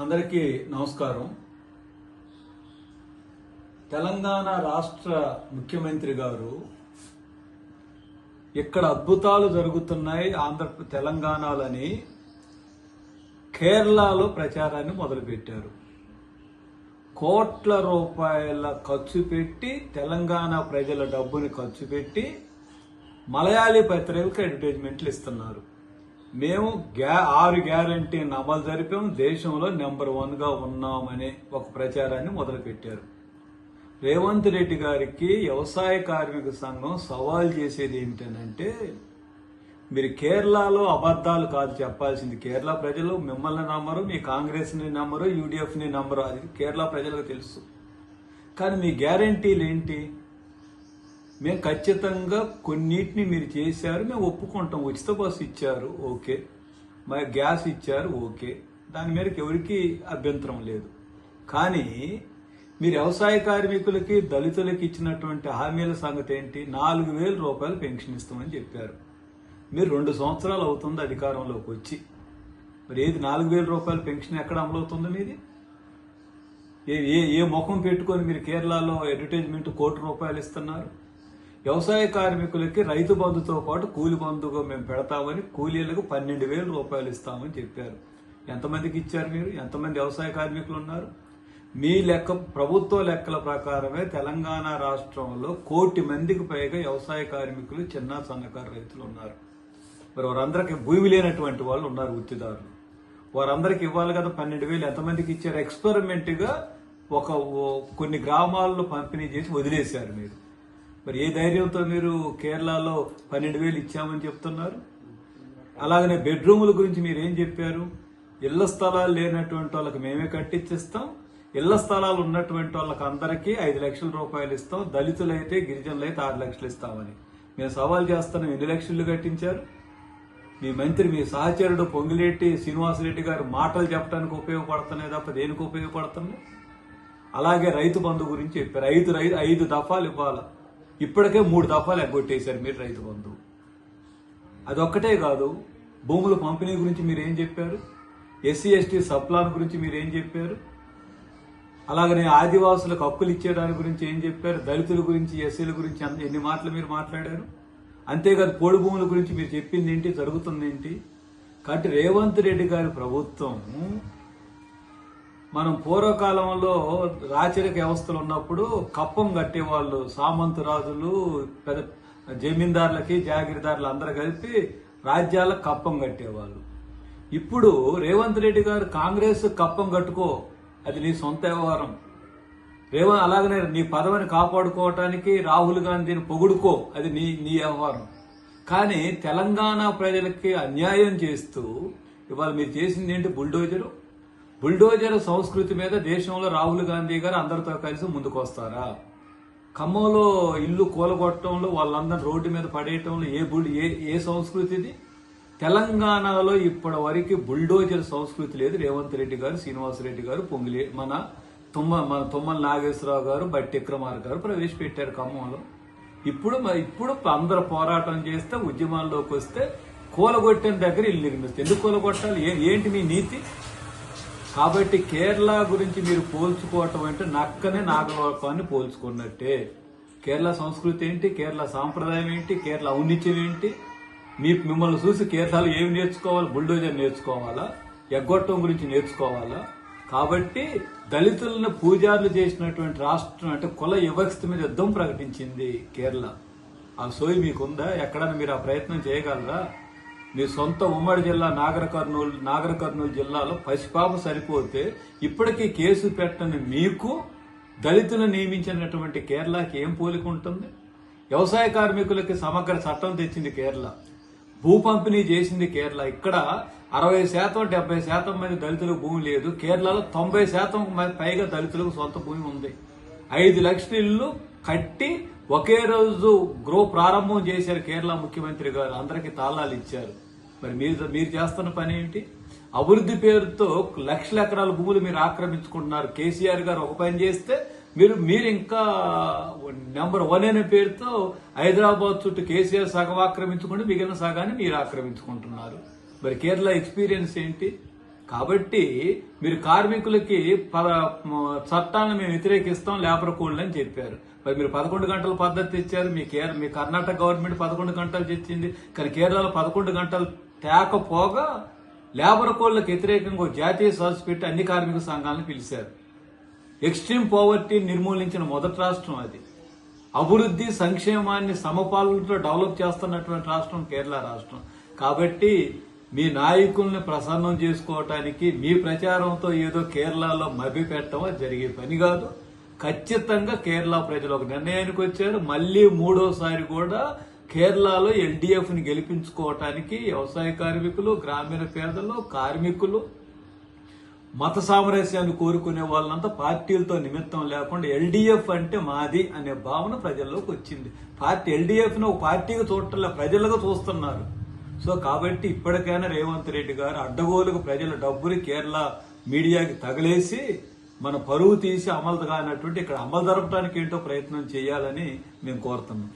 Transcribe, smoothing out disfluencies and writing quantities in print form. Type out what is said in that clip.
అందరికీ నమస్కారం. తెలంగాణ రాష్ట్ర ముఖ్యమంత్రి గారు ఇక్కడ అద్భుతాలు జరుగుతున్నాయి తెలంగాణలోని కేరళలో ప్రచారాన్ని మొదలుపెట్టారు. కోట్ల రూపాయల ఖర్చు పెట్టి తెలంగాణ ప్రజల డబ్బుని ఖర్చు పెట్టి మలయాళీ పత్రికలకు అడ్వర్టైజ్మెంట్లు ఇస్తున్నారు. మేము 6 గ్యారంటీని అమలు జరిపాం, దేశంలో నెంబర్ 1గా ఉన్నామనే ఒక ప్రచారాన్ని మొదలుపెట్టారు. రేవంత్ రెడ్డి గారికి వ్యవసాయ కార్మిక సంఘం సవాల్ చేసేది ఏమిటనంటే, మీరు కేరళలో అబద్ధాలు కాదు చెప్పాల్సింది. కేరళ ప్రజలు మిమ్మల్ని నమ్మరు, మీ కాంగ్రెస్ని నమ్మరు, యూడీఎఫ్ని నమ్మరు, అది కేరళ ప్రజలకు తెలుసు. కానీ మీ గ్యారంటీలు ఏంటి? మేము ఖచ్చితంగా కొన్నిటిని మీరు చేశారు, మేము ఒప్పుకుంటాం. ఉచిత బస్సు ఇచ్చారు, ఓకే. మరి గ్యాస్ ఇచ్చారు, ఓకే. దాని మేరకు ఎవరికి అభ్యంతరం లేదు. కానీ మీరు వ్యవసాయ కార్మికులకి, దళితులకి ఇచ్చినటువంటి హామీల సంగతి ఏంటి? 4,000 రూపాయలు పెన్షన్ ఇస్తామని చెప్పారు. మీరు 2 సంవత్సరాలు అవుతుంది అధికారంలోకి వచ్చి. మరి ఏది 4,000 రూపాయల పెన్షన్ ఎక్కడ అమలవుతుంది? మీది ఏ ముఖం పెట్టుకొని మీరు కేరళలో అడ్వర్టైజ్మెంట్ 1 కోటి రూపాయలు ఇస్తున్నారు? వ్యవసాయ కార్మికులకి రైతు బంధుతో పాటు కూలి బంధుగా మేము పెడతామని, కూలీలకు 12,000 రూపాయలు ఇస్తామని చెప్పారు. ఎంతమందికి ఇచ్చారు మీరు? ఎంతమంది వ్యవసాయ కార్మికులు ఉన్నారు? మీ ప్రభుత్వ లెక్కల ప్రకారమే తెలంగాణ రాష్ట్రంలో 1 కోటి మందికి పైగా వ్యవసాయ కార్మికులు, చిన్న సన్నకారు రైతులు ఉన్నారు. మరి వారందరికీ భూమి లేనటువంటి వాళ్ళు ఉన్నారు, వృత్తిదారులు. వారందరికి ఇవ్వాలి కదా 12,000. ఎంతమందికి ఇచ్చారు? ఎక్స్పెరిమెంట్ గా కొన్ని గ్రామాల్లో పంపిణీ చేసి వదిలేశారు మీరు. మరి ఏ ధైర్యంతో మీరు కేరళలో 12,000 ఇచ్చామని చెప్తున్నారు? అలాగనే బెడ్రూముల గురించి మీరు ఏం చెప్పారు? ఇళ్ల స్థలాలు లేనటువంటి వాళ్ళకి మేమే కట్టించిస్తాం, ఇళ్ల స్థలాలు ఉన్నటువంటి వాళ్ళకి అందరికీ 5 లక్షల రూపాయలు ఇస్తాం, దళితులైతే గిరిజనులైతే 6 లక్షలు ఇస్తామని మేము సవాల్ చేస్తున్నాం. ఎన్ని లక్షలు కట్టించారు? మీ మంత్రి, మీ సహచరుడు పొంగిలేటి శ్రీనివాసరెడ్డి గారు మాటలు చెప్పడానికి ఉపయోగపడుతున్నాయి తప్ప దేనికి ఉపయోగపడుతున్నాయి? అలాగే రైతు బంధు గురించి చెప్పారు. 5 దఫాలు ఇవ్వాలి, ఇప్పటికే 3 దఫాలు ఎగ్గొట్టేశారు మీరు రైతు బంధు. అదొక్కటే కాదు, భూముల పంపిణీ గురించి మీరు ఏం చెప్పారు? ఎస్సీ ఎస్టీ సప్లాన్ గురించి మీరు ఏం చెప్పారు? అలాగనే ఆదివాసులకు హక్కులు ఇచ్చేదాని గురించి ఏం చెప్పారు? దళితుల గురించి, ఎస్సీల గురించి ఎన్ని మాటలు మీరు మాట్లాడారు? అంతేకాదు పోడు భూముల గురించి మీరు చెప్పింది ఏంటి, జరుగుతుంది ఏంటి? కాబట్టి రేవంత్ రెడ్డి గారి ప్రభుత్వం, మనం పూర్వకాలంలో రాచరిక వ్యవస్థలు ఉన్నప్పుడు కప్పం కట్టేవాళ్ళు, సామంత రాజులు, పెద్ద జమీందారులకి, జాగీర్దారులు అందరూ కలిపి రాజ్యాలకు కప్పం కట్టేవాళ్ళు. ఇప్పుడు రేవంత్ రెడ్డి గారు కాంగ్రెస్ కప్పం కట్టుకో, అది నీ సొంత వ్యవహారం. అలాగనే నీ పదవిని కాపాడుకోవటానికి రాహుల్ గాంధీని పొగుడుకో, అది నీ వ్యవహారం. కానీ తెలంగాణ ప్రజలకి అన్యాయం చేస్తూ ఇవాళ మీరు చేసింది ఏంటి? బుల్డోజర్ సంస్కృతి మీద దేశంలో రాహుల్ గాంధీ గారు అందరితో కలిసి ముందుకు వస్తారా? ఖమ్మంలో ఇల్లు కూలగొట్టడంలో, వాళ్ళందరూ రోడ్డు మీద పడేయటంలో ఏ సంస్కృతిది? తెలంగాణలో ఇప్పటి వరకు బుల్డోజర్ సంస్కృతి లేదు. రేవంత్ రెడ్డి గారు, శ్రీనివాసరెడ్డి గారు, మన తుమ్మల నాగేశ్వరరావు గారు, బట్టి విక్రమార్ గారు ప్రవేశపెట్టారు ఖమ్మంలో. ఇప్పుడు అందరూ పోరాటం చేస్తే, ఉద్యమాల్లోకి వస్తే కూలగొట్టిన దగ్గర ఇల్లు నిర్మిస్తారు. ఎందుకు కూలగొట్టాలి? ఏంటి మీ నీతి? కాబట్టి కేరళ గురించి మీరు పోల్చుకోవటం అంటే నక్కనే నాగలోకాన్ని పోల్చుకున్నట్టే. కేరళ సంస్కృతి ఏంటి? కేరళ సాంప్రదాయం ఏంటి? కేరళ ఔన్నిత్యం ఏంటి? మిమ్మల్ని చూసి కేరళలో ఏమి నేర్చుకోవాలి? బుల్డోజర్ నేర్చుకోవాలా? ఎగ్గొట్టం గురించి నేర్చుకోవాలా? కాబట్టి దళితులను పూజారులు చేసినటువంటి రాష్ట్రం అంటే కుల వివక్షత మీద యుద్ధం ప్రకటించింది కేరళ. ఆ సోయి మీకుందా? ఎక్కడైనా మీరు ఆ ప్రయత్నం చేయగలరా? మీ సొంత ఉమ్మడి జిల్లా నాగర్ కర్నూలు జిల్లాలో పసిపాప సరిపోతే ఇప్పటికీ కేసు పెట్టని మీకు దళితులను నియమించినటువంటి కేరళకి ఏం పోలిక ఉంటుంది? వ్యవసాయ కార్మికులకి సమగ్ర చట్టం తెచ్చింది కేరళ, భూ పంపిణీ చేసింది కేరళ. ఇక్కడ 60%, 70% మంది దళితులకు భూమి లేదు. కేరళలో 90% పైగా దళితులకు సొంత భూమి ఉంది. 5 లక్షల ఇల్లు కట్టి ఒకే రోజు ప్రారంభం చేశారు కేరళ ముఖ్యమంత్రి గారు. అందరికి తాళాలు ఇచ్చారు. మరి మీరు చేస్తున్న పని ఏంటి? అభివృద్ధి పేరుతో లక్షల ఎకరాల భూములు మీరు ఆక్రమించుకుంటున్నారు. కేసీఆర్ గారు ఒక పని చేస్తే మీరు ఇంకా నెంబర్ 1 అనే పేరుతో హైదరాబాద్ చుట్టూ కేసీఆర్ సగం ఆక్రమించుకుంటే మిగిలిన సగాన్ని మీరు ఆక్రమించుకుంటున్నారు. మరి కేరళ ఎక్స్పీరియన్స్ ఏంటి? కాబట్టి మీరు కార్మికులకి చట్టాలను మేము వ్యతిరేకిస్తాం లేబర్ కోడ్ అని చెప్పారు. మరి మీరు 11 గంటల పద్ధతి ఇచ్చారు. మీ కర్ణాటక గవర్నమెంట్ 11 గంటలు తెచ్చింది, కానీ కేరళలో 11 గంటలు తేకపోగా లేబర్ కోడ్లకు వ్యతిరేకంగా జాతీయ సదస్సు పెట్టి అన్ని కార్మిక సంఘాలను పిలిచారు. ఎక్స్ట్రీమ్ పోవర్టీ నిర్మూలించిన మొదటి రాష్ట్రం అది. అభివృద్ధి సంక్షేమాన్ని సమపాలనతో డెవలప్ చేస్తున్నటువంటి రాష్ట్రం కేరళ రాష్ట్రం. కాబట్టి మీ నాయకుల్ని ప్రసన్నం చేసుకోవటానికి మీ ప్రచారంతో ఏదో కేరళలో మభ్య పెట్టడం జరిగే పని కాదు. ఖచ్చితంగా కేరళ ప్రజలు ఒక నిర్ణయానికి వచ్చారు. మళ్లీ మూడోసారి కూడా కేరళలో ఎల్డీఎఫ్ ని గెలిపించుకోవటానికి వ్యవసాయ కార్మికులు, గ్రామీణ పేదలు, కార్మికులు, మత సామరస్యాన్ని కోరుకునే వాళ్ళంతా పార్టీలతో నిమిత్తం లేకుండా ఎల్డీఎఫ్ అంటే మాది అనే భావన ప్రజల్లోకి వచ్చింది. ఎల్డీఎఫ్ ను ఒక పార్టీగా చూడటంలో ప్రజలుగా చూస్తున్నారు. సో కాబట్టి ఇప్పటికైనా రేవంత్ రెడ్డి గారు అడ్డగోలుకు ప్రజల డబ్బుని కేరళ మీడియాకి తగలేసి మన పరువు తీసి అమలు కానటువంటి ఇక్కడ అమలు జరపడానికి ఏంటో ప్రయత్నం చేయాలని మేము కోరుతున్నాం.